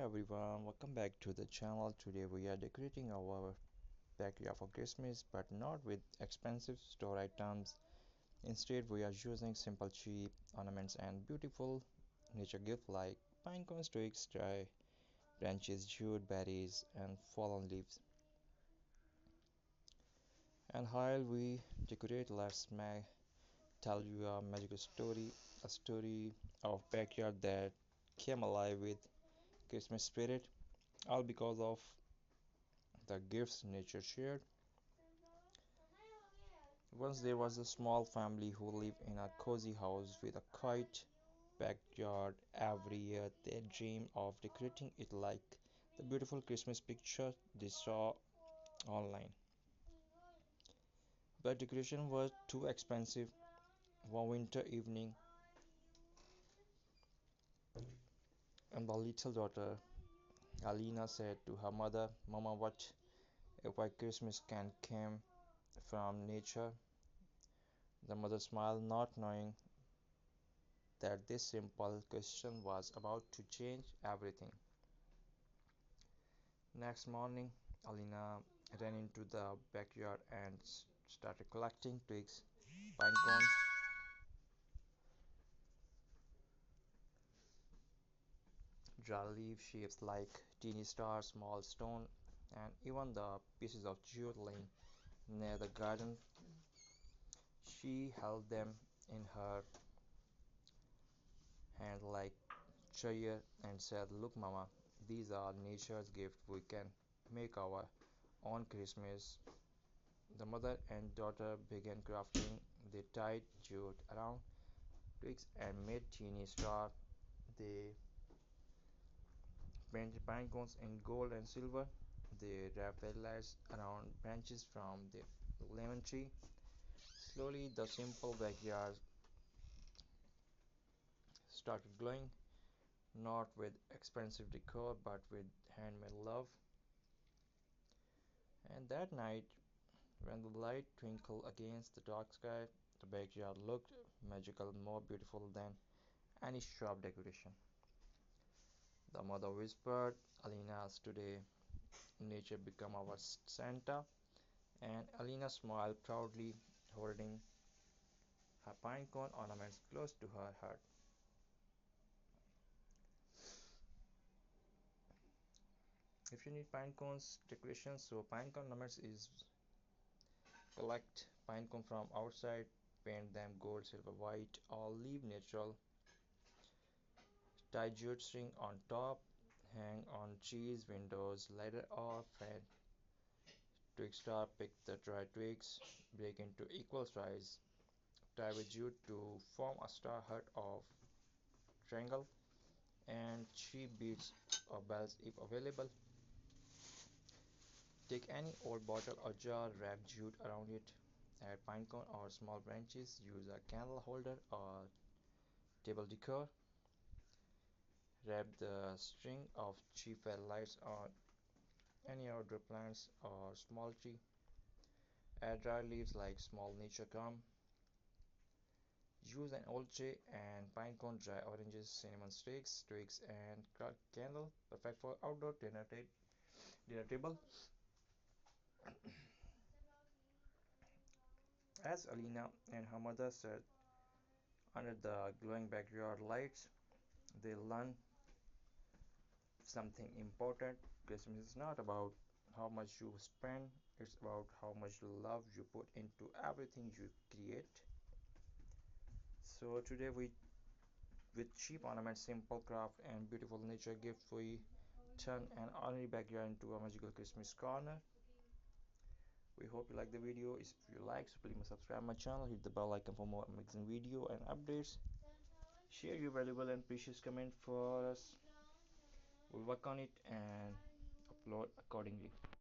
everyone, welcome back to the channel. Today we are decorating our backyard for Christmas, but not with expensive store items. Instead, we are using simple, cheap ornaments and beautiful nature gifts like pine cones, twigs, dry branches, jute berries, and fallen leaves. And while we decorate, let's tell you a magical story, a story of backyard that came alive with Christmas spirit, all because of the gifts nature shared. Once there was a small family who lived in a cozy house with a quiet backyard. Every year they dreamed of decorating it like the beautiful Christmas picture they saw online. But decoration was too expensive. One winter evening, and the little daughter Alina said to her mother, "Mama, what if our Christmas can come from nature?" The mother smiled, not knowing that this simple question was about to change everything. Next morning, Alina ran into the backyard and started collecting twigs, pine cones, dry leaf shapes like teeny stars, small stone, and even the pieces of jute laying near the garden. She held them in her hand like treasure and said, "Look, Mama, these are nature's gifts. We can make our own Christmas." The mother and daughter began crafting. They tied jute around twigs and made teeny stars. They painted pine cones in gold and silver. They wrapped lights around branches from the lemon tree. Slowly, the simple backyard started glowing, not with expensive decor but with handmade love. And that night, when the light twinkled against the dark sky, the backyard looked magical, more beautiful than any shop decoration. The mother whispered, "Alina's today, nature become our Santa." And Alina smiled proudly, holding her pine cone ornaments close to her heart. If you need pine cones decorations, so pine cone ornaments is collect pine cone from outside, paint them gold, silver, white, or leave natural. Tie jute string on top, hang on trees, windows, ladder, or fan. Twig star, pick the dry twigs, break into equal size, tie with jute to form a star heart of triangle, and cheap beads or bells if available. Take any old bottle or jar, wrap jute around it, add pine cone or small branches, use a candle holder or table decor, wrap the string of cheap fairy lights on any outdoor plants or small tree, add dry leaves like small nature gum, use an old tray and pine cone, dry oranges, cinnamon sticks, twigs, and candle, perfect for outdoor dinner table. As Alina and her mother sat under the glowing backyard lights, they learned something important. Christmas is not about how much you spend, it's about how much love you put into everything you create. So today with cheap ornaments, simple craft, and beautiful nature gifts, we turn an ordinary backyard into a magical Christmas corner. We hope you like the video. If you like, so please subscribe my channel, hit the bell icon for more amazing video and updates. Share your valuable and precious comment for us. We'll work on it and upload accordingly.